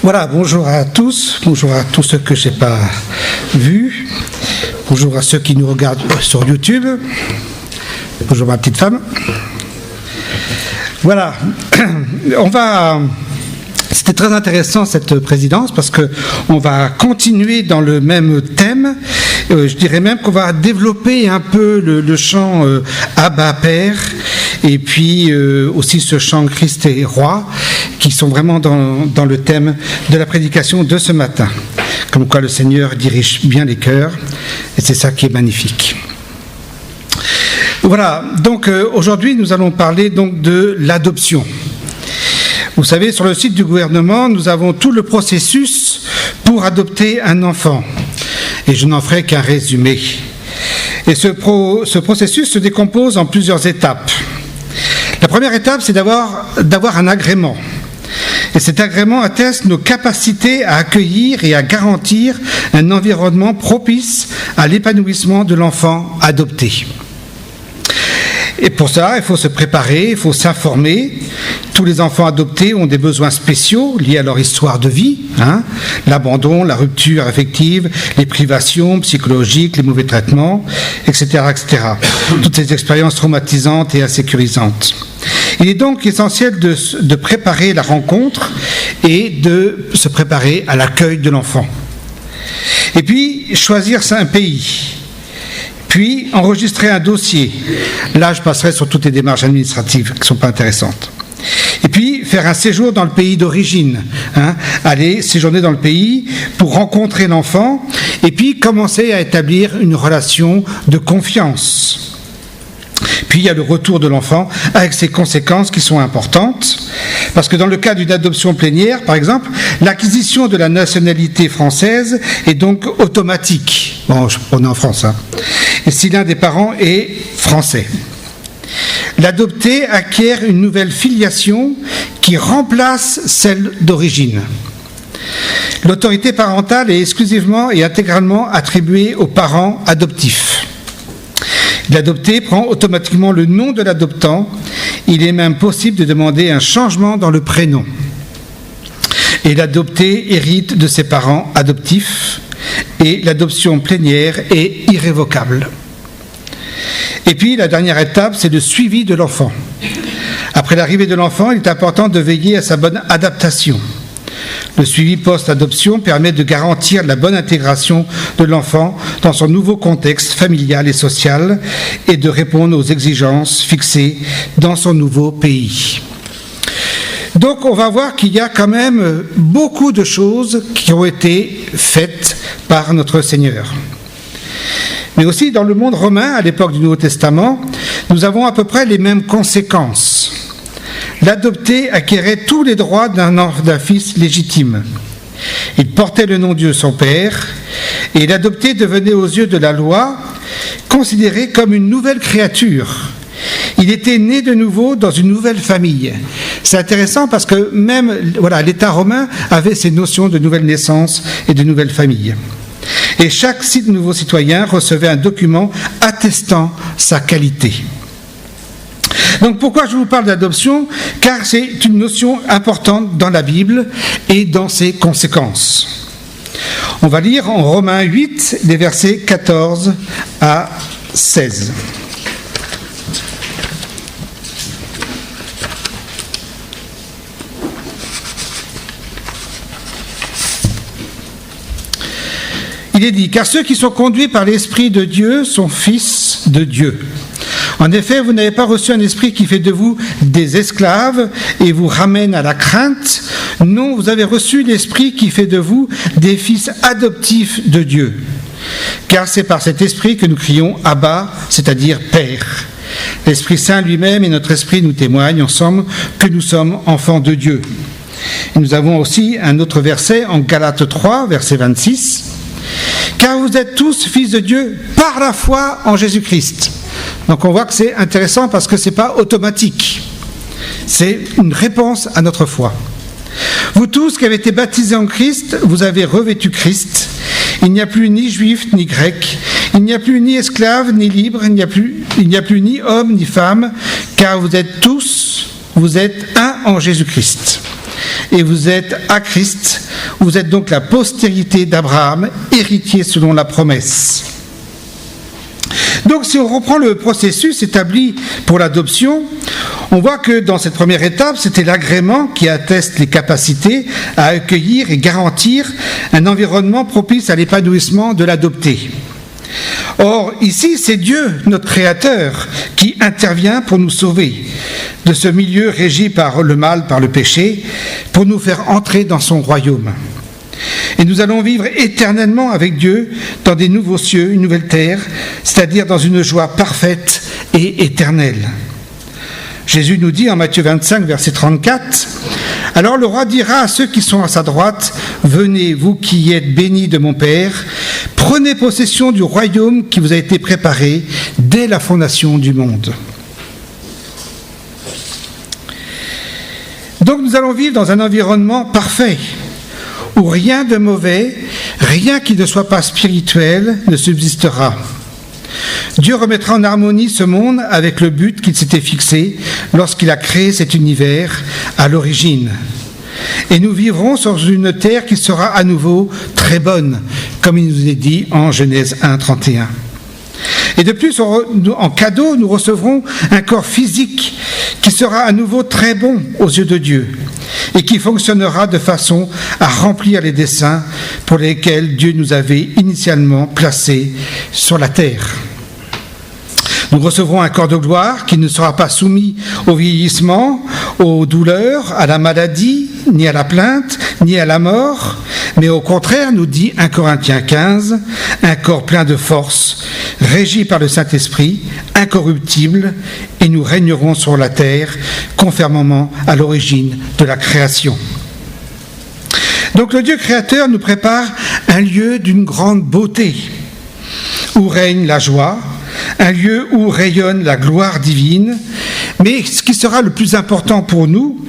Voilà, bonjour à tous ceux que je n'ai pas vus, bonjour à ceux qui nous regardent sur YouTube, bonjour ma petite femme. Voilà, c'était très intéressant cette présidence parce qu'on va continuer dans le même thème. Je dirais même qu'on va développer un peu le chant Abba Père et puis aussi ce chant Christ est roi qui sont vraiment dans le thème de la prédication de ce matin. Comme quoi le Seigneur dirige bien les cœurs et c'est ça qui est magnifique. Voilà, donc aujourd'hui nous allons parler donc de l'adoption. Vous savez, sur le site du gouvernement, nous avons tout le processus pour adopter un enfant. Et je n'en ferai qu'un résumé. Et ce processus se décompose en plusieurs étapes. La première étape, c'est d'avoir un agrément. Et cet agrément atteste nos capacités à accueillir et à garantir un environnement propice à l'épanouissement de l'enfant adopté. Et pour ça, il faut se préparer, il faut s'informer. Tous les enfants adoptés ont des besoins spéciaux liés à leur histoire de vie, l'abandon, la rupture affective, les privations psychologiques, les mauvais traitements, etc., etc. Toutes ces expériences traumatisantes et insécurisantes. Il est donc essentiel de préparer la rencontre et de se préparer à l'accueil de l'enfant. Et puis, choisir un pays. Puis, enregistrer un dossier. Là, je passerai sur toutes les démarches administratives qui ne sont pas intéressantes. Et puis, faire un séjour dans le pays d'origine. Aller séjourner dans le pays pour rencontrer l'enfant et puis commencer à établir une relation de confiance. Puis, il y a le retour de l'enfant avec ses conséquences qui sont importantes. Parce que dans le cas d'une adoption plénière, par exemple, l'acquisition de la nationalité française est donc automatique. Bon, on est en France, Et si l'un des parents est français. L'adopté acquiert une nouvelle filiation qui remplace celle d'origine. L'autorité parentale est exclusivement et intégralement attribuée aux parents adoptifs. L'adopté prend automatiquement le nom de l'adoptant. Il est même possible de demander un changement dans le prénom. Et l'adopté hérite de ses parents adoptifs. Et l'adoption plénière est irrévocable. Et puis, la dernière étape, c'est le suivi de l'enfant. Après l'arrivée de l'enfant, il est important de veiller à sa bonne adaptation. Le suivi post-adoption permet de garantir la bonne intégration de l'enfant dans son nouveau contexte familial et social et de répondre aux exigences fixées dans son nouveau pays. Donc, on va voir qu'il y a quand même beaucoup de choses qui ont été faites par notre Seigneur. Mais aussi, dans le monde romain, à l'époque du Nouveau Testament, nous avons à peu près les mêmes conséquences. L'adopté acquérait tous les droits d'un fils légitime. Il portait le nom de Dieu son père, et l'adopté devenait aux yeux de la loi considéré comme une nouvelle créature. Il était né de nouveau dans une nouvelle famille. C'est intéressant parce que même l'État romain avait ces notions de nouvelle naissance et de nouvelle famille. Et chaque nouveau citoyen recevait un document attestant sa qualité. Donc pourquoi je vous parle d'adoption ? Car c'est une notion importante dans la Bible et dans ses conséquences. On va lire en Romains 8, les versets 14 à 16. Il est dit, car ceux qui sont conduits par l'Esprit de Dieu sont fils de Dieu. En effet, vous n'avez pas reçu un esprit qui fait de vous des esclaves et vous ramène à la crainte. Non, vous avez reçu l'esprit qui fait de vous des fils adoptifs de Dieu. Car c'est par cet esprit que nous crions Abba, c'est-à-dire Père. L'Esprit Saint lui-même et notre esprit nous témoignent ensemble que nous sommes enfants de Dieu. Et nous avons aussi un autre verset en Galates 3, verset 26. Car vous êtes tous fils de Dieu par la foi en Jésus-Christ. Donc on voit que c'est intéressant parce que ce n'est pas automatique. C'est une réponse à notre foi. Vous tous qui avez été baptisés en Christ, vous avez revêtu Christ. Il n'y a plus ni juif ni grec. Il n'y a plus ni esclave ni libre. Il n'y a plus ni homme ni femme. Car vous êtes un en Jésus-Christ. Et vous êtes à Christ. Vous êtes donc la postérité d'Abraham, héritier selon la promesse. Donc si on reprend le processus établi pour l'adoption, on voit que dans cette première étape, c'était l'agrément qui atteste les capacités à accueillir et garantir un environnement propice à l'épanouissement de l'adopté. Or, ici, c'est Dieu, notre Créateur, qui intervient pour nous sauver de ce milieu régi par le mal, par le péché, pour nous faire entrer dans son royaume. Et nous allons vivre éternellement avec Dieu dans des nouveaux cieux, une nouvelle terre, c'est-à-dire dans une joie parfaite et éternelle. Jésus nous dit en Matthieu 25, verset 34, « Alors le roi dira à ceux qui sont à sa droite, « Venez, vous qui êtes bénis de mon Père, prenez possession du royaume qui vous a été préparé dès la fondation du monde. » Donc nous allons vivre dans un environnement parfait, où rien de mauvais, rien qui ne soit pas spirituel ne subsistera. Dieu remettra en harmonie ce monde avec le but qu'il s'était fixé lorsqu'il a créé cet univers à l'origine. Et nous vivrons sur une terre qui sera à nouveau très bonne, comme il nous est dit en Genèse 1, 31. Et de plus, en cadeau, nous recevrons un corps physique qui sera à nouveau très bon aux yeux de Dieu et qui fonctionnera de façon à remplir les desseins pour lesquels Dieu nous avait initialement placés sur la terre. Nous recevrons un corps de gloire qui ne sera pas soumis au vieillissement, aux douleurs, à la maladie, ni à la plainte, ni à la mort, mais au contraire, nous dit 1 Corinthiens 15, un corps plein de force, régi par le Saint-Esprit, incorruptible, et nous régnerons sur la terre, conformément à l'origine de la création. Donc le Dieu créateur nous prépare un lieu d'une grande beauté, où règne la joie, un lieu où rayonne la gloire divine, mais ce qui sera le plus important pour nous,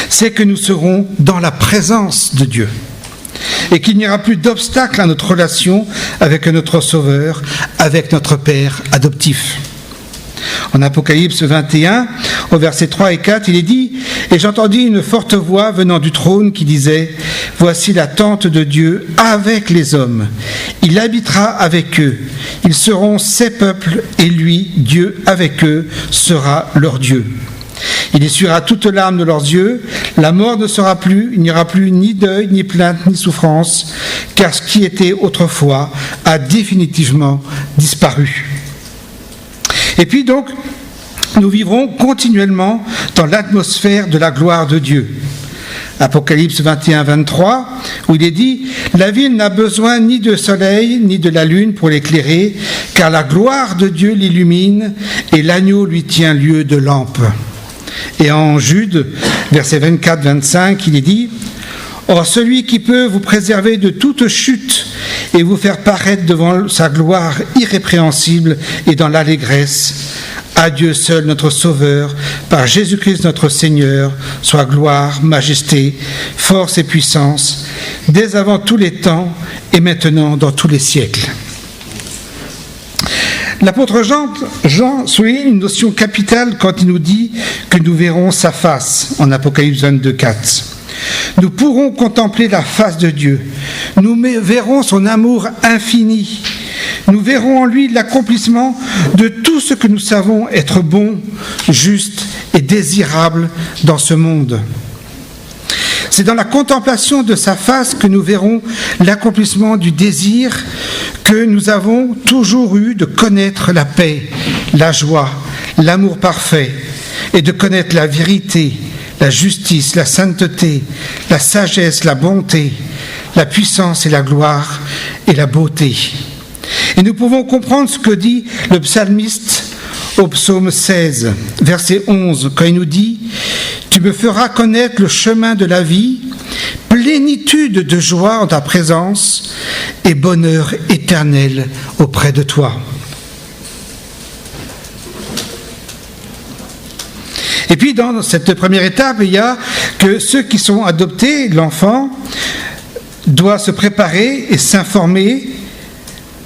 c'est que nous serons dans la présence de Dieu et qu'il n'y aura plus d'obstacle à notre relation avec notre Sauveur, avec notre Père adoptif. En Apocalypse 21, au verset 3 et 4, il est dit « Et j'entendis une forte voix venant du trône qui disait « Voici la tente de Dieu avec les hommes. Il habitera avec eux. Ils seront ses peuples et lui, Dieu avec eux, sera leur Dieu. Il essuiera toute larme de leurs yeux. La mort ne sera plus. Il n'y aura plus ni deuil, ni plainte, ni souffrance, car ce qui était autrefois a définitivement disparu. » Et puis donc, nous vivrons continuellement dans l'atmosphère de la gloire de Dieu. Apocalypse 21, 23, où il est dit « La ville n'a besoin ni de soleil, ni de la lune pour l'éclairer, car la gloire de Dieu l'illumine, et l'agneau lui tient lieu de lampe. » Et en Jude, verset 24, 25, il est dit « Or, celui qui peut vous préserver de toute chute et vous faire paraître devant sa gloire irrépréhensible et dans l'allégresse, à Dieu seul notre Sauveur, par Jésus-Christ notre Seigneur, soit gloire, majesté, force et puissance, dès avant tous les temps et maintenant dans tous les siècles. » L'apôtre Jean souligne une notion capitale quand il nous dit que nous verrons sa face, en Apocalypse 22, 4. Nous pourrons contempler la face de Dieu. Nous verrons son amour infini. Nous verrons en lui l'accomplissement de tout ce que nous savons être bon, juste et désirable dans ce monde. C'est dans la contemplation de sa face que nous verrons l'accomplissement du désir que nous avons toujours eu de connaître la paix, la joie, l'amour parfait et de connaître la vérité, la justice, la sainteté, la sagesse, la bonté, la puissance et la gloire et la beauté. Et nous pouvons comprendre ce que dit le psalmiste au psaume 16, verset 11, quand il nous dit « Tu me feras connaître le chemin de la vie, plénitude de joie en ta présence et bonheur éternel auprès de toi. » Et puis dans cette première étape, il y a que ceux qui sont adoptés, l'enfant, doit se préparer et s'informer.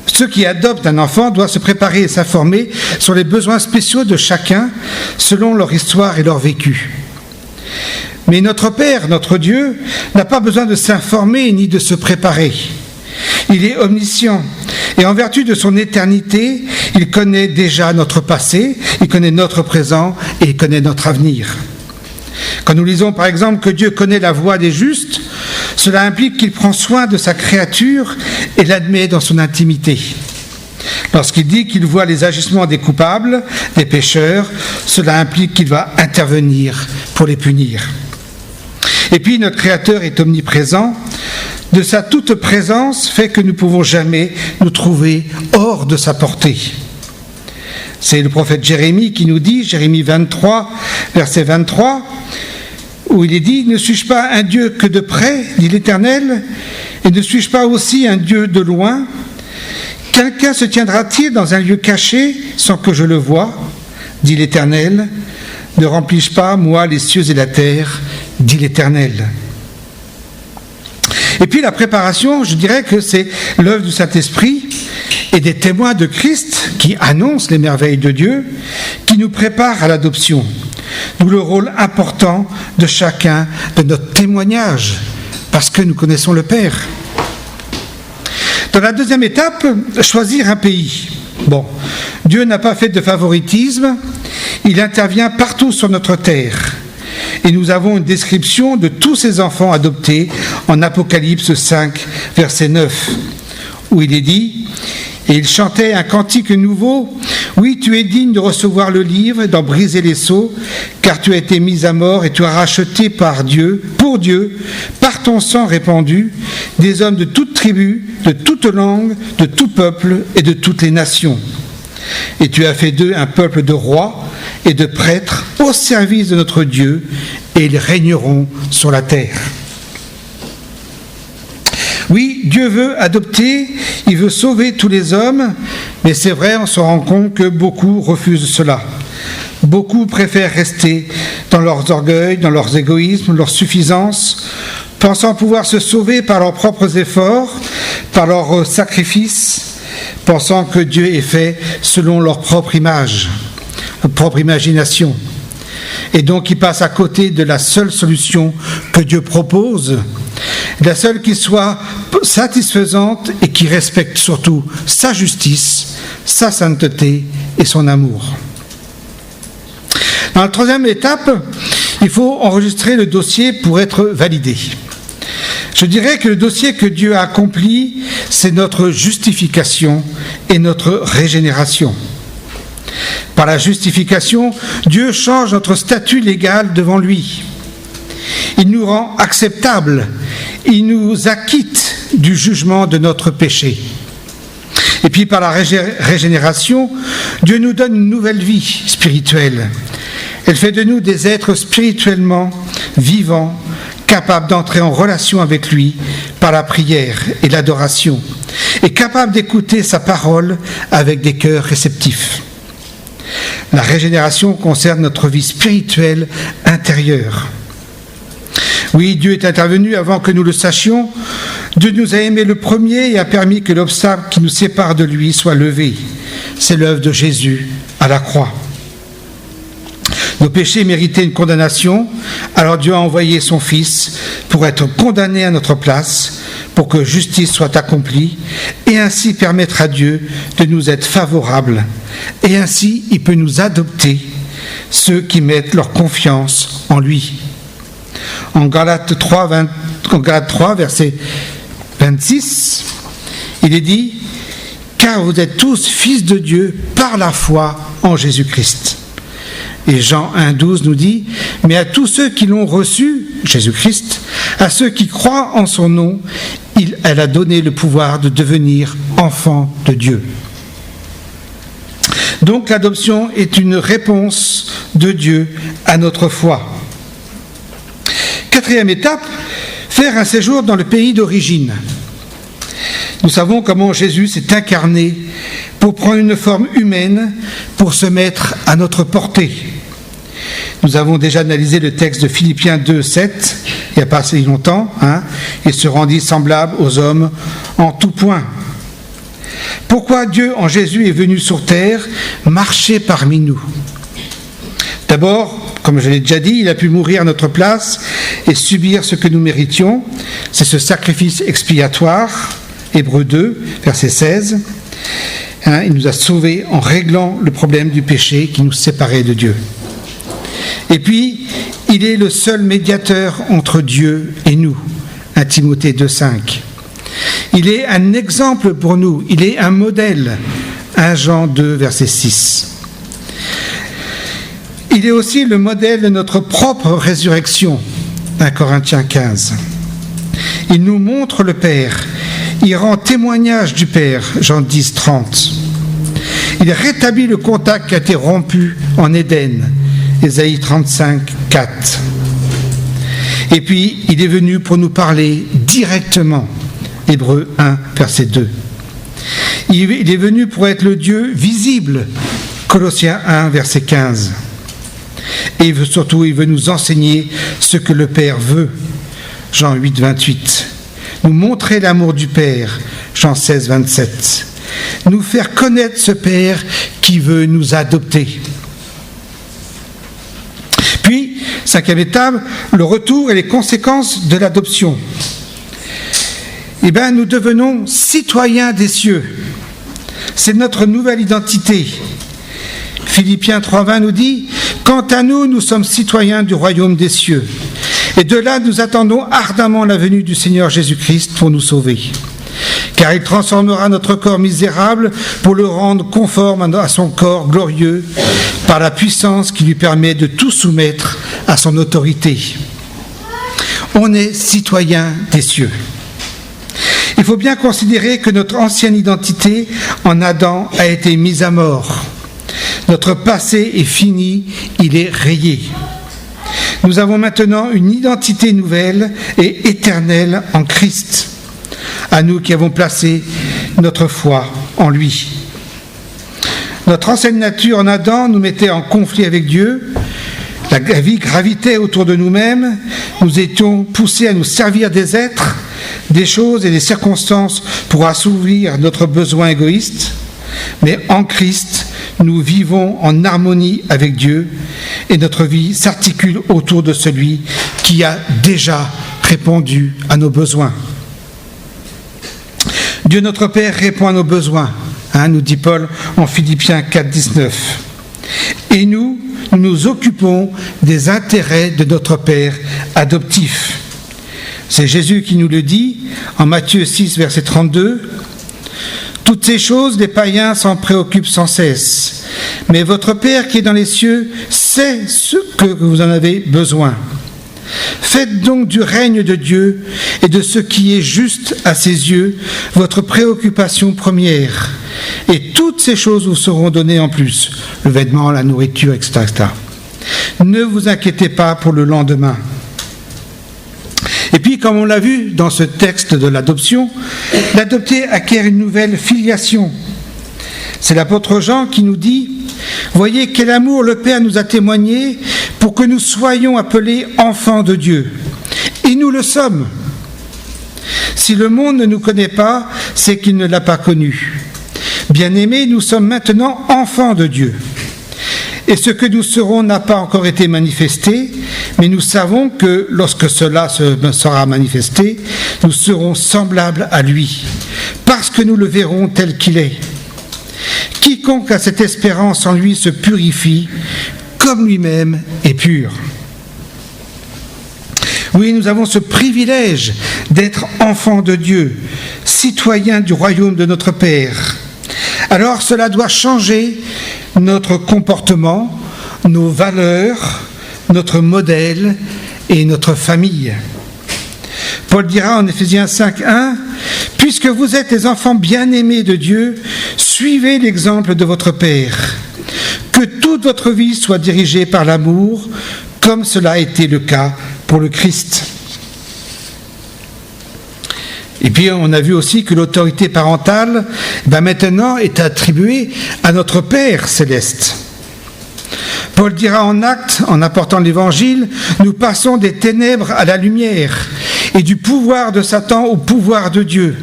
Ceux qui adoptent un enfant doivent se préparer et s'informer sur les besoins spéciaux de chacun selon leur histoire et leur vécu. Mais notre Père, notre Dieu, n'a pas besoin de s'informer ni de se préparer. Il est omniscient et en vertu de son éternité, il connaît déjà notre passé, il connaît notre présent et il connaît notre avenir. Quand nous lisons par exemple que Dieu connaît la voie des justes, cela implique qu'il prend soin de sa créature et l'admet dans son intimité. Lorsqu'il dit qu'il voit les agissements des coupables, des pécheurs, cela implique qu'il va intervenir pour les punir. Et puis notre Créateur est omniprésent. De sa toute présence fait que nous ne pouvons jamais nous trouver hors de sa portée. C'est le prophète Jérémie qui nous dit, Jérémie 23, verset 23, où il est dit « Ne suis-je pas un Dieu que de près, dit l'Éternel, et ne suis-je pas aussi un Dieu de loin ? Quelqu'un se tiendra-t-il dans un lieu caché sans que je le voie, dit l'Éternel. Ne remplis-je pas, moi, les cieux et la terre, dit l'Éternel. » Et puis la préparation, je dirais que c'est l'œuvre du Saint-Esprit et des témoins de Christ qui annoncent les merveilles de Dieu, qui nous préparent à l'adoption. D'où le rôle important de chacun de notre témoignage, parce que nous connaissons le Père. Dans la deuxième étape, choisir un pays. Bon, Dieu n'a pas fait de favoritisme, il intervient partout sur notre terre. Et nous avons une description de tous ces enfants adoptés en Apocalypse 5, verset 9, où il est dit « Et il chantait un cantique nouveau. Oui, tu es digne de recevoir le livre, d'en briser les sceaux, car tu as été mis à mort et tu as racheté pour Dieu, par ton sang répandu, des hommes de toute tribu, de toute langue, de tout peuple et de toutes les nations. Et tu as fait d'eux un peuple de rois et de prêtres au service de notre Dieu, et ils régneront sur la terre. » Oui, Dieu veut adopter, il veut sauver tous les hommes, mais c'est vrai, on se rend compte que beaucoup refusent cela. Beaucoup préfèrent rester dans leurs orgueils, dans leurs égoïsmes, leur suffisance, pensant pouvoir se sauver par leurs propres efforts, par leurs sacrifices, pensant que Dieu est fait selon leur propre image, leur propre imagination. Et donc ils passent à côté de la seule solution que Dieu propose, la seule qui soit satisfaisante et qui respecte surtout sa justice, sa sainteté et son amour. Dans la troisième étape, il faut enregistrer le dossier pour être validé. Je dirais que le dossier que Dieu a accompli, c'est notre justification et notre régénération. Par la justification, Dieu change notre statut légal devant lui. Il nous rend acceptables, il nous acquitte du jugement de notre péché. Et puis par la régénération, Dieu nous donne une nouvelle vie spirituelle. Elle fait de nous des êtres spirituellement vivants, capables d'entrer en relation avec lui par la prière et l'adoration, et capables d'écouter sa parole avec des cœurs réceptifs. La régénération concerne notre vie spirituelle intérieure. Oui, Dieu est intervenu avant que nous le sachions. Dieu nous a aimés le premier et a permis que l'obstacle qui nous sépare de lui soit levé. C'est l'œuvre de Jésus à la croix. Nos péchés méritaient une condamnation, alors Dieu a envoyé son Fils pour être condamné à notre place, pour que justice soit accomplie, et ainsi permettre à Dieu de nous être favorables. Et ainsi, il peut nous adopter, ceux qui mettent leur confiance en lui. En Galates 3, verset 26, il est dit « Car vous êtes tous fils de Dieu par la foi en Jésus-Christ. » Et Jean 1,12 nous dit « Mais à tous ceux qui l'ont reçu, Jésus-Christ, à ceux qui croient en son nom, elle a donné le pouvoir de devenir enfants de Dieu. » Donc l'adoption est une réponse de Dieu à notre foi. Quatrième étape, faire un séjour dans le pays d'origine. Nous savons comment Jésus s'est incarné pour prendre une forme humaine, pour se mettre à notre portée. Nous avons déjà analysé le texte de Philippiens 2, 7, il n'y a pas assez longtemps, il se rendit semblable aux hommes en tout point. Pourquoi Dieu en Jésus est venu sur terre marcher parmi nous ? D'abord, Comme je l'ai déjà dit, il a pu mourir à notre place et subir ce que nous méritions. C'est ce sacrifice expiatoire, Hébreux 2, verset 16. Il nous a sauvés en réglant le problème du péché qui nous séparait de Dieu. Et puis, il est le seul médiateur entre Dieu et nous, 1 Timothée 2,5. Il est un exemple pour nous, il est un modèle, 1 Jean 2, verset 6. Il est aussi le modèle de notre propre résurrection, 1 Corinthiens 15. Il nous montre le Père, il rend témoignage du Père, Jean 10, 30. Il rétablit le contact qui a été rompu en Éden, Ésaïe 35, 4. Et puis, il est venu pour nous parler directement, Hébreux 1, verset 2. Il est venu pour être le Dieu visible, Colossiens 1, verset 15. Et surtout, il veut nous enseigner ce que le Père veut, Jean 8, 28. Nous montrer l'amour du Père, Jean 16, 27. Nous faire connaître ce Père qui veut nous adopter. Puis, cinquième étape, le retour et les conséquences de l'adoption. Eh bien, nous devenons citoyens des cieux. C'est notre nouvelle identité. Philippiens 3,20 nous dit « Quant à nous, nous sommes citoyens du royaume des cieux. Et de là, nous attendons ardemment la venue du Seigneur Jésus-Christ pour nous sauver. Car il transformera notre corps misérable pour le rendre conforme à son corps glorieux par la puissance qui lui permet de tout soumettre à son autorité. » On est citoyens des cieux. Il faut bien considérer que notre ancienne identité en Adam a été mise à mort. Notre passé est fini, il est rayé. Nous avons maintenant une identité nouvelle et éternelle en Christ, à nous qui avons placé notre foi en lui. Notre ancienne nature en Adam nous mettait en conflit avec Dieu, la vie gravitait autour de nous-mêmes, nous étions poussés à nous servir des êtres, des choses et des circonstances pour assouvir notre besoin égoïste, mais en Christ, nous vivons en harmonie avec Dieu et notre vie s'articule autour de celui qui a déjà répondu à nos besoins. Dieu notre Père répond à nos besoins, nous dit Paul en Philippiens 4, 19. Et nous nous occupons des intérêts de notre Père adoptif. C'est Jésus qui nous le dit en Matthieu 6, verset 32. Toutes ces choses, les païens s'en préoccupent sans cesse. Mais votre Père qui est dans les cieux sait ce que vous en avez besoin. Faites donc du règne de Dieu et de ce qui est juste à ses yeux votre préoccupation première. Et toutes ces choses vous seront données en plus. Le vêtement, la nourriture, etc., etc. Ne vous inquiétez pas pour le lendemain. Et puis, comme on l'a vu dans ce texte de l'adoption, l'adopté acquiert une nouvelle filiation. C'est l'apôtre Jean qui nous dit « Voyez quel amour le Père nous a témoigné pour que nous soyons appelés enfants de Dieu. Et nous le sommes. Si le monde ne nous connaît pas, c'est qu'il ne l'a pas connu. Bien-aimés, nous sommes maintenant enfants de Dieu. Et ce que nous serons n'a pas encore été manifesté, mais nous savons que lorsque cela sera manifesté, nous serons semblables à lui, parce que nous le verrons tel qu'il est. Quiconque a cette espérance en lui se purifie, comme lui-même est pur. Oui, nous avons ce privilège d'être enfants de Dieu, citoyens du royaume de notre Père. Alors cela doit changer notre comportement, nos valeurs, notre modèle et notre famille. Paul dira en Éphésiens 5:1 « Puisque vous êtes les enfants bien-aimés de Dieu, suivez l'exemple de votre Père. Que toute votre vie soit dirigée par l'amour, comme cela a été le cas pour le Christ. » Et puis on a vu aussi que l'autorité parentale maintenant est attribuée à notre Père céleste. Paul dira en Actes, en apportant l'Évangile, nous passons des ténèbres à la lumière et du pouvoir de Satan au pouvoir de Dieu,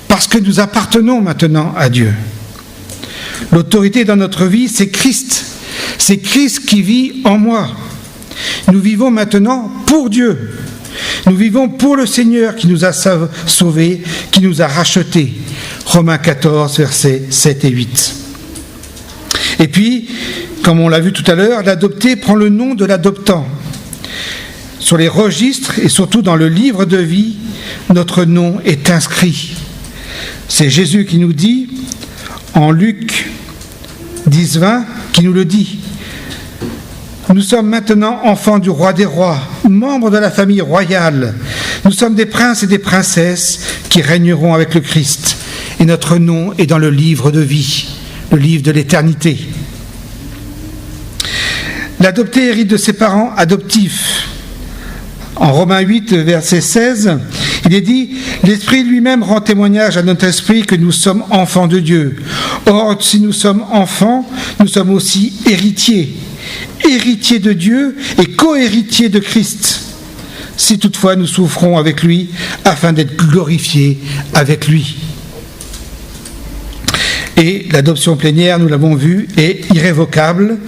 parce que nous appartenons maintenant à Dieu. L'autorité dans notre vie, c'est Christ. C'est Christ qui vit en moi. Nous vivons maintenant pour Dieu. Nous vivons pour le Seigneur qui nous a sauvés, qui nous a rachetés. Romains 14, versets 7 et 8. Et puis, comme on l'a vu tout à l'heure, l'adopté prend le nom de l'adoptant. Sur les registres et surtout dans le livre de vie, notre nom est inscrit. C'est Jésus qui nous dit, en Luc 10, 20, qui nous le dit. Nous sommes maintenant enfants du roi des rois, membres de la famille royale. Nous sommes des princes et des princesses qui régneront avec le Christ. Et notre nom est dans le livre de vie, le livre de l'éternité. L'adopté hérite de ses parents adoptifs. En Romains 8, verset 16, il est dit « L'Esprit lui-même rend témoignage à notre esprit que nous sommes enfants de Dieu. Or, si nous sommes enfants, nous sommes aussi héritiers. Héritiers de Dieu et co-héritiers de Christ. Si toutefois nous souffrons avec lui, afin d'être glorifiés avec lui. » Et l'adoption plénière, nous l'avons vu, est irrévocable.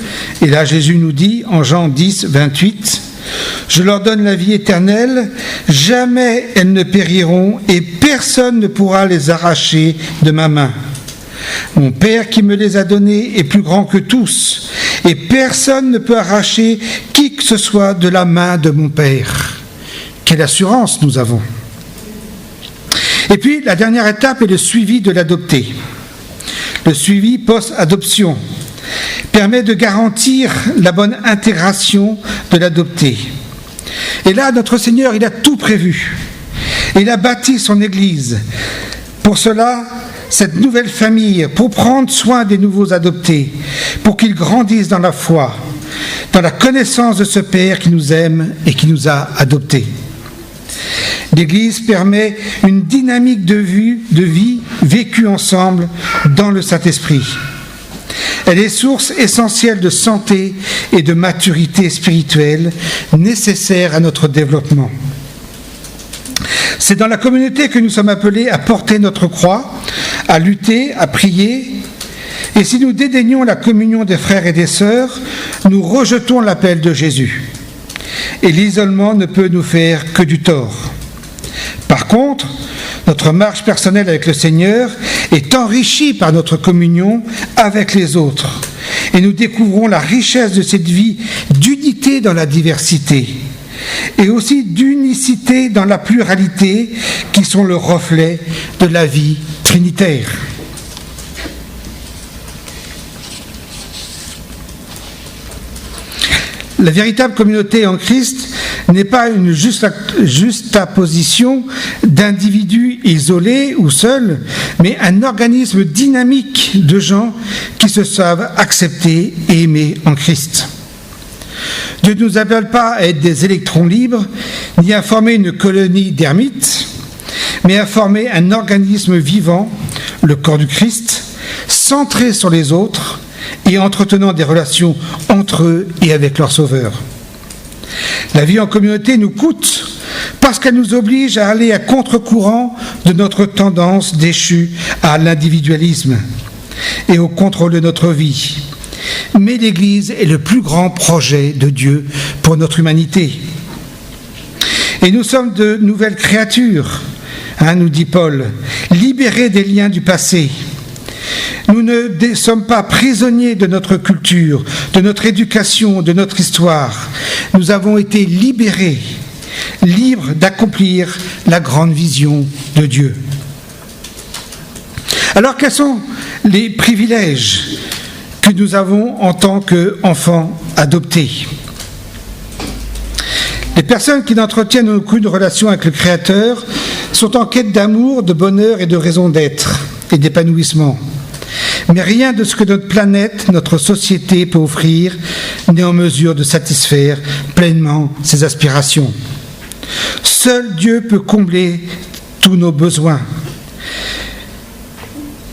Et là, Jésus nous dit, en Jean 10, 28, « Je leur donne la vie éternelle, jamais elles ne périront, et personne ne pourra les arracher de ma main. Mon Père qui me les a donnés est plus grand que tous, et personne ne peut arracher qui que ce soit de la main de mon Père. » Quelle assurance nous avons. Et puis, la dernière étape est le suivi de l'adopté. Le suivi post-adoption permet de garantir la bonne intégration de l'adopté. Et là, notre Seigneur, il a tout prévu. Il a bâti son Église. Pour cela, cette nouvelle famille, pour prendre soin des nouveaux adoptés, pour qu'ils grandissent dans la foi, dans la connaissance de ce Père qui nous aime et qui nous a adoptés. L'Église permet une dynamique de vie vécue ensemble dans le Saint-Esprit. Elle est source essentielle de santé et de maturité spirituelle nécessaire à notre développement. C'est dans la communauté que nous sommes appelés à porter notre croix, à lutter, à prier. Et si nous dédaignons la communion des frères et des sœurs, nous rejetons l'appel de Jésus. Et l'isolement ne peut nous faire que du tort. Par contre, notre marche personnelle avec le Seigneur est enrichie par notre communion avec les autres. Et nous découvrons la richesse de cette vie d'unité dans la diversité et aussi d'unicité dans la pluralité qui sont le reflet de la vie trinitaire. La véritable communauté en Christ n'est pas une juxtaposition d'individus isolés ou seuls, mais un organisme dynamique de gens qui se savent accepter et aimer en Christ. Dieu ne nous appelle pas à être des électrons libres, ni à former une colonie d'ermites, mais à former un organisme vivant, le corps du Christ, centré sur les autres, et entretenant des relations entre eux et avec leur Sauveur. La vie en communauté nous coûte parce qu'elle nous oblige à aller à contre-courant de notre tendance déchue à l'individualisme et au contrôle de notre vie. Mais l'Église est le plus grand projet de Dieu pour notre humanité. Et nous sommes de nouvelles créatures, nous dit Paul, libérées des liens du passé. Nous ne sommes pas prisonniers de notre culture, de notre éducation, de notre histoire. Nous avons été libérés, libres d'accomplir la grande vision de Dieu. Alors, quels sont les privilèges que nous avons en tant qu'enfants adoptés ? Les personnes qui n'entretiennent aucune relation avec le Créateur sont en quête d'amour, de bonheur et de raison d'être et d'épanouissement. Mais rien de ce que notre planète, notre société peut offrir n'est en mesure de satisfaire pleinement ses aspirations. Seul Dieu peut combler tous nos besoins.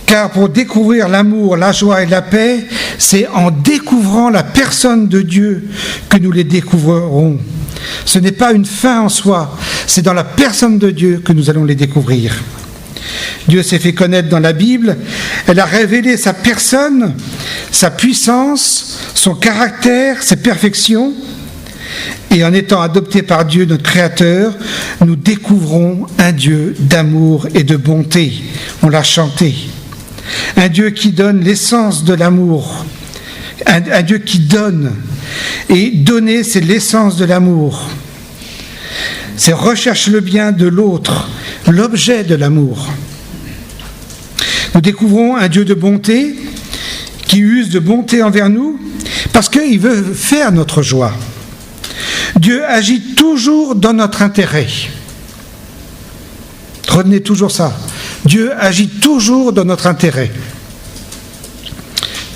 Car pour découvrir l'amour, la joie et la paix, c'est en découvrant la personne de Dieu que nous les découvrirons. Ce n'est pas une fin en soi, c'est dans la personne de Dieu que nous allons les découvrir. Dieu s'est fait connaître dans la Bible, elle a révélé sa personne, sa puissance, son caractère, ses perfections. Et en étant adoptés par Dieu, notre Créateur, nous découvrons un Dieu d'amour et de bonté. On l'a chanté. Un Dieu qui donne l'essence de l'amour. Un Dieu qui donne. Et donner, c'est l'essence de l'amour. C'est rechercher le bien de l'autre, l'objet de l'amour. Nous découvrons un Dieu de bonté qui use de bonté envers nous parce qu'il veut faire notre joie. Dieu agit toujours dans notre intérêt. Retenez toujours ça. Dieu agit toujours dans notre intérêt.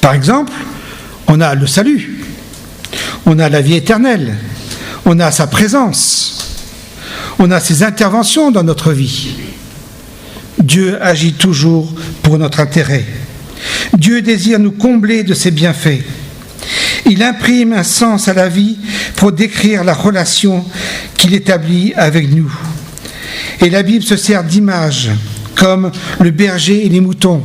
Par exemple, on a le salut, on a la vie éternelle, on a sa présence, on a ses interventions dans notre vie. Dieu agit toujours pour notre intérêt. Dieu désire nous combler de ses bienfaits. Il imprime un sens à la vie pour décrire la relation qu'il établit avec nous. Et la Bible se sert d'images comme le berger et les moutons.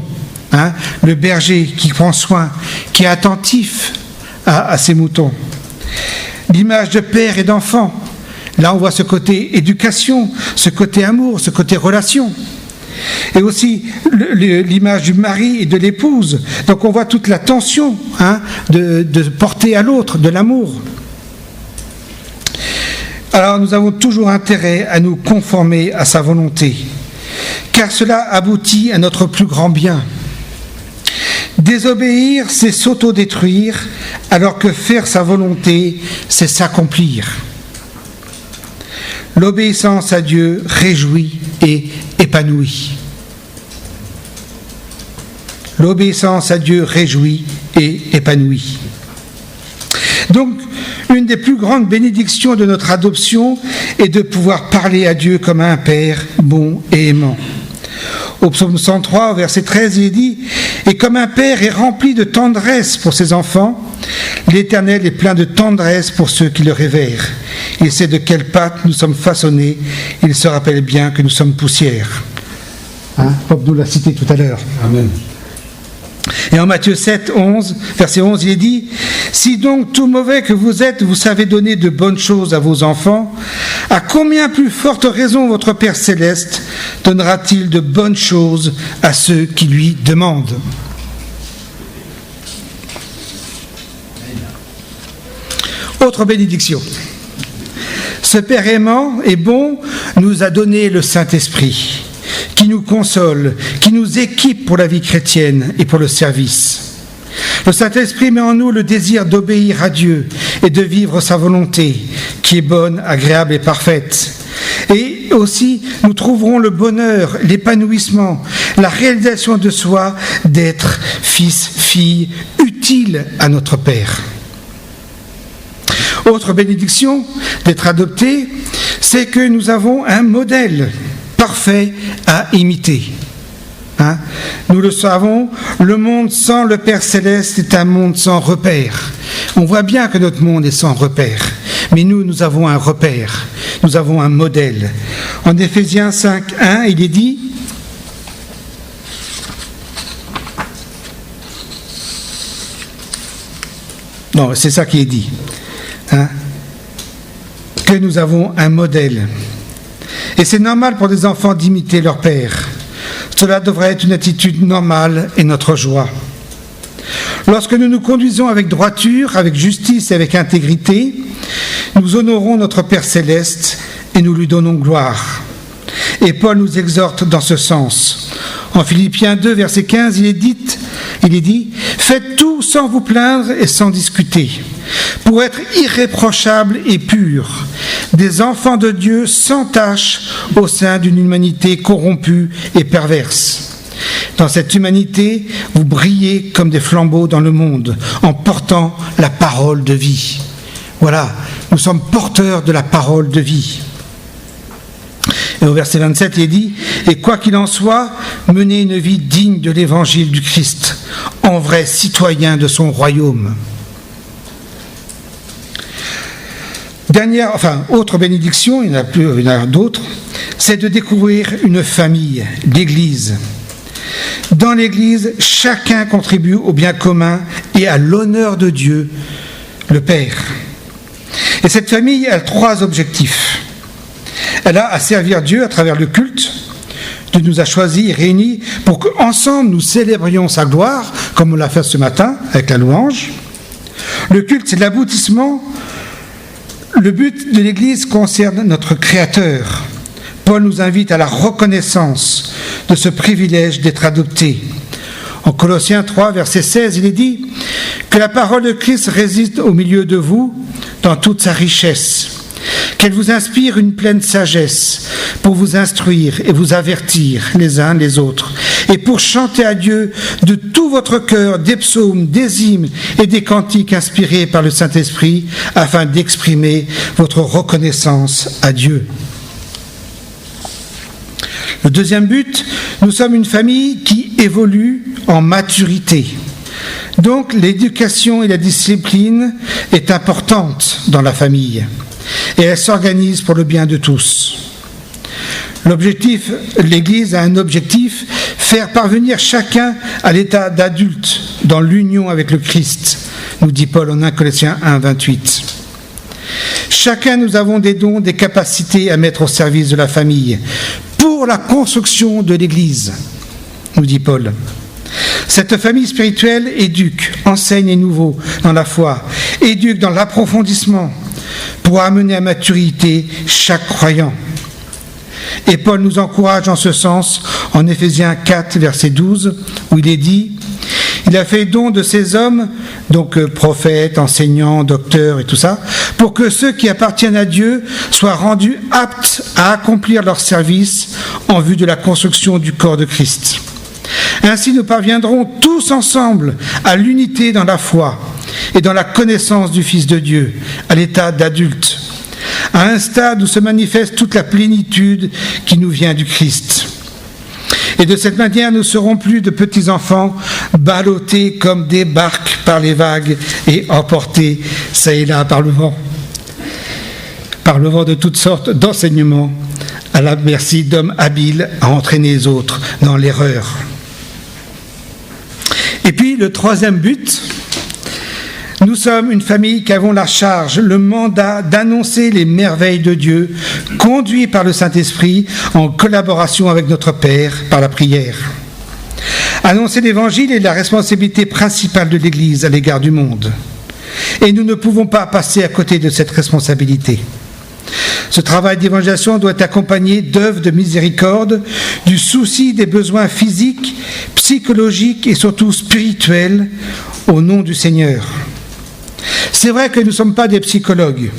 Le berger qui prend soin, qui est attentif à ses moutons. L'image de père et d'enfant. Là, on voit ce côté éducation, ce côté amour, ce côté relation. Et aussi l'image du mari et de l'épouse. Donc on voit toute la tension de porter à l'autre, de l'amour. Alors nous avons toujours intérêt à nous conformer à sa volonté, car cela aboutit à notre plus grand bien. Désobéir, c'est s'autodétruire, alors que faire sa volonté, c'est s'accomplir. L'obéissance à Dieu réjouit et épanouit. L'obéissance à Dieu réjouit et épanouit. Donc, une des plus grandes bénédictions de notre adoption est de pouvoir parler à Dieu comme à un Père bon et aimant. Au psaume 103, au verset 13, il est dit « Et comme un père est rempli de tendresse pour ses enfants, l'Éternel est plein de tendresse pour ceux qui le révèrent. Il sait de quelle pâte nous sommes façonnés, il se rappelle bien que nous sommes poussière. » Bob nous l'a cité tout à l'heure. Amen. Et en Matthieu 7, verset 11, il est dit « Si donc tout mauvais que vous êtes, vous savez donner de bonnes choses à vos enfants, à combien plus forte raison votre Père Céleste donnera-t-il de bonnes choses à ceux qui lui demandent ?» Autre bénédiction. Ce Père aimant et bon nous a donné le Saint-Esprit, qui nous console, qui nous équipe pour la vie chrétienne et pour le service. Le Saint-Esprit met en nous le désir d'obéir à Dieu et de vivre sa volonté, qui est bonne, agréable et parfaite. Et aussi, nous trouverons le bonheur, l'épanouissement, la réalisation de soi d'être fils, fille, utile à notre Père. Autre bénédiction d'être adopté, c'est que nous avons un modèle parfait à imiter. Nous le savons, le monde sans le Père Céleste est un monde sans repère. On voit bien que notre monde est sans repère, mais nous avons un repère, nous avons un modèle. En Éphésiens 5:1, il est dit non, c'est ça qui est dit, que nous avons un modèle. Et c'est normal pour des enfants d'imiter leur père. Cela devrait être une attitude normale et notre joie. Lorsque nous nous conduisons avec droiture, avec justice et avec intégrité, nous honorons notre Père Céleste et nous lui donnons gloire. Et Paul nous exhorte dans ce sens. En Philippiens 2, verset 15, il est dit « Faites tout sans vous plaindre et sans discuter, pour être irréprochables et purs, des enfants de Dieu sans tache au sein d'une humanité corrompue et perverse. Dans cette humanité, vous brillez comme des flambeaux dans le monde, en portant la parole de vie. » Voilà, nous sommes porteurs de la parole de vie. Et au verset 27, il est dit « Et quoi qu'il en soit, menez une vie digne de l'évangile du Christ, en vrai citoyen de son royaume. » Autre bénédiction, il y en a d'autres, c'est de découvrir une famille, l'Église. Dans l'Église, chacun contribue au bien commun et à l'honneur de Dieu, le Père. Et cette famille a 3 objectifs. Elle a à servir Dieu à travers le culte. Dieu nous a choisis et réunis pour qu'ensemble nous célébrions sa gloire, comme on l'a fait ce matin avec la louange. Le culte, c'est l'aboutissement. Le but de l'Église concerne notre Créateur. Paul nous invite à la reconnaissance de ce privilège d'être adoptés. En Colossiens 3, verset 16, il est dit que la parole de Christ réside au milieu de vous dans toute sa richesse, qu'elle vous inspire une pleine sagesse pour vous instruire et vous avertir les uns les autres, et pour chanter à Dieu de tout votre cœur des psaumes, des hymnes et des cantiques inspirés par le Saint-Esprit, afin d'exprimer votre reconnaissance à Dieu. Le deuxième but, nous sommes une famille qui évolue en maturité. Donc l'éducation et la discipline est importante dans la famille et elle s'organise pour le bien de tous. L'Église a un objectif, faire parvenir chacun à l'état d'adulte dans l'union avec le Christ, nous dit Paul en 1 Corinthiens 1, 28. Chacun, nous avons des dons, des capacités à mettre au service de la famille pour la construction de l'Église, nous dit Paul. Cette famille spirituelle éduque, enseigne les nouveaux dans la foi, éduque dans l'approfondissement pour amener à maturité chaque croyant. Et Paul nous encourage en ce sens en Éphésiens 4, verset 12, où il est dit « Il a fait don de ces hommes, donc prophètes, enseignants, docteurs et tout ça, pour que ceux qui appartiennent à Dieu soient rendus aptes à accomplir leur service en vue de la construction du corps de Christ. Ainsi nous parviendrons tous ensemble à l'unité dans la foi et dans la connaissance du Fils de Dieu, à l'état d'adulte, à un stade où se manifeste toute la plénitude qui nous vient du Christ. Et de cette manière, nous ne serons plus de petits enfants ballottés comme des barques par les vagues et emportés ça et là par le vent de toutes sortes d'enseignements, à la merci d'hommes habiles à entraîner les autres dans l'erreur. Et puis le troisième but, nous sommes une famille qui avons la charge, le mandat d'annoncer les merveilles de Dieu, conduits par le Saint-Esprit en collaboration avec notre Père par la prière. Annoncer l'Évangile est la responsabilité principale de l'Église à l'égard du monde. Et nous ne pouvons pas passer à côté de cette responsabilité. Ce travail d'évangélisation doit être accompagné d'œuvres de miséricorde, du souci des besoins physiques, psychologiques et surtout spirituels au nom du Seigneur. C'est vrai que nous ne sommes pas des psychologues,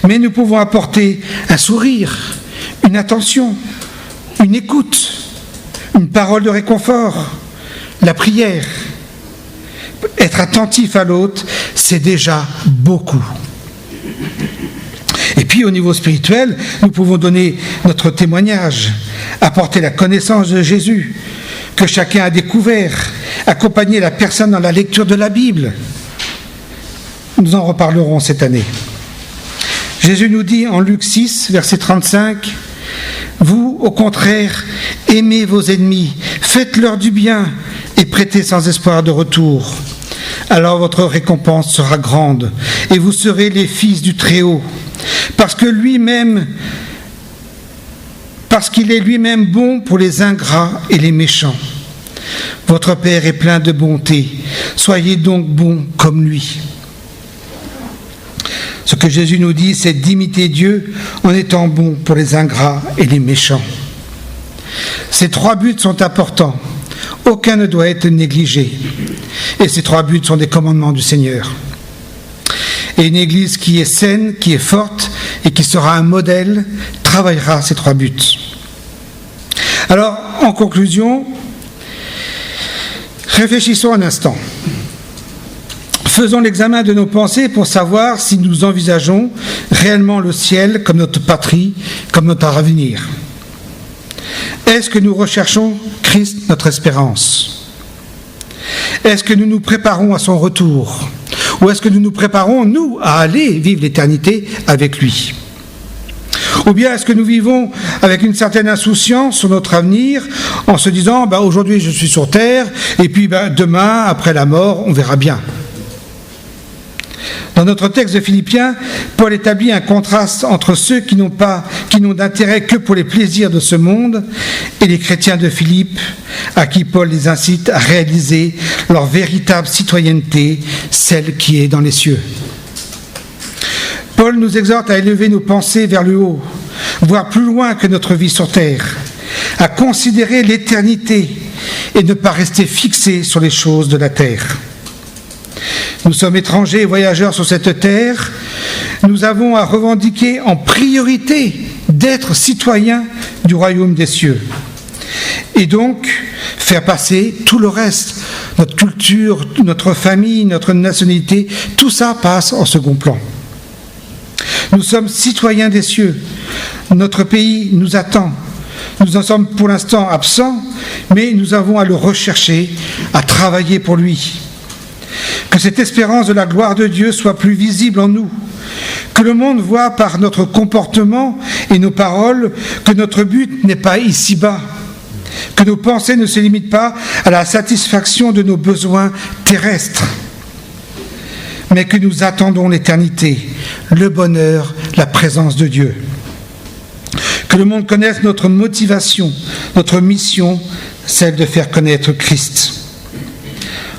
mais nous pouvons apporter un sourire, une attention, une écoute, une parole de réconfort, la prière. Être attentif à l'autre, c'est déjà beaucoup. Et puis au niveau spirituel, nous pouvons donner notre témoignage, apporter la connaissance de Jésus, que chacun a découvert, accompagner la personne dans la lecture de la Bible. Nous en reparlerons cette année. Jésus nous dit en Luc 6, verset 35, « Vous, au contraire, aimez vos ennemis, faites-leur du bien et prêtez sans espoir de retour. Alors votre récompense sera grande et vous serez les fils du Très-Haut, parce qu'il est lui-même bon pour les ingrats et les méchants. Votre Père est plein de bonté, soyez donc bons comme lui. » Ce que Jésus nous dit, c'est d'imiter Dieu en étant bon pour les ingrats et les méchants. Ces 3 buts sont importants. Aucun ne doit être négligé. Et ces 3 buts sont des commandements du Seigneur. Et une Église qui est saine, qui est forte et qui sera un modèle, travaillera ces 3 buts. Alors, en conclusion, réfléchissons un instant. Faisons l'examen de nos pensées pour savoir si nous envisageons réellement le ciel comme notre patrie, comme notre avenir. Est-ce que nous recherchons Christ, notre espérance? Est-ce que nous nous préparons à son retour? Ou est-ce que nous nous préparons, nous, à aller vivre l'éternité avec lui? Ou bien est-ce que nous vivons avec une certaine insouciance sur notre avenir en se disant aujourd'hui je suis sur terre et puis demain, après la mort, on verra bien. Dans notre texte de Philippiens, Paul établit un contraste entre ceux qui n'ont d'intérêt que pour les plaisirs de ce monde et les chrétiens de Philippe, à qui Paul les incite à réaliser leur véritable citoyenneté, celle qui est dans les cieux. Paul nous exhorte à élever nos pensées vers le haut, voir plus loin que notre vie sur terre, à considérer l'éternité et ne pas rester fixés sur les choses de la terre. Nous sommes étrangers et voyageurs sur cette terre. Nous avons à revendiquer en priorité d'être citoyens du royaume des cieux. Et donc, faire passer tout le reste, notre culture, notre famille, notre nationalité, tout ça passe en second plan. Nous sommes citoyens des cieux. Notre pays nous attend. Nous en sommes pour l'instant absents, mais nous avons à le rechercher, à travailler pour lui. Que cette espérance de la gloire de Dieu soit plus visible en nous, que le monde voit par notre comportement et nos paroles que notre but n'est pas ici-bas, que nos pensées ne se limitent pas à la satisfaction de nos besoins terrestres, mais que nous attendons l'éternité, le bonheur, la présence de Dieu. Que le monde connaisse notre motivation, notre mission, celle de faire connaître Christ.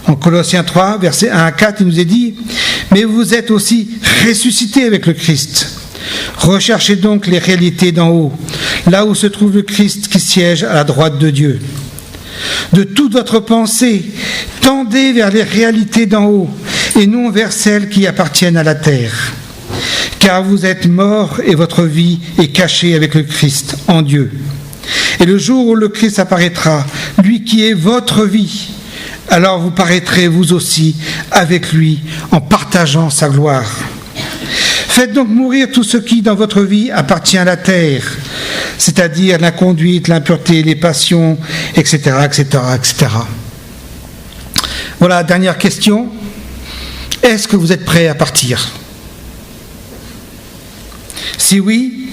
En Colossiens 3, versets 1 à 4, il nous est dit « Mais vous êtes aussi ressuscités avec le Christ. Recherchez donc les réalités d'en haut, là où se trouve le Christ qui siège à la droite de Dieu. De toute votre pensée, tendez vers les réalités d'en haut et non vers celles qui appartiennent à la terre. Car vous êtes morts et votre vie est cachée avec le Christ en Dieu. Et le jour où le Christ apparaîtra, lui qui est votre vie, alors vous paraîtrez vous aussi avec lui en partageant sa gloire. Faites donc mourir tout ce qui dans votre vie appartient à la terre, c'est-à-dire l'inconduite, l'impureté, les passions, etc., etc., etc. Voilà, dernière question. Est-ce que vous êtes prêts à partir ? Si oui,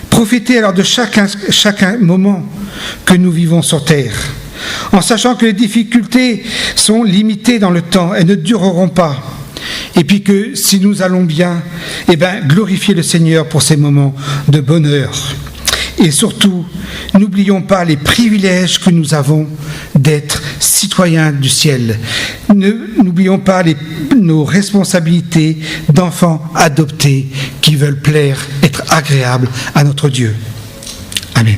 profitez alors de chaque moment que nous vivons sur terre, en sachant que les difficultés sont limitées dans le temps, elles ne dureront pas. Et puis que si nous allons bien, glorifiez le Seigneur pour ces moments de bonheur. Et surtout, n'oublions pas les privilèges que nous avons d'être citoyens du ciel. N'oublions pas nos responsabilités d'enfants adoptés qui veulent plaire, être agréables à notre Dieu. Amen.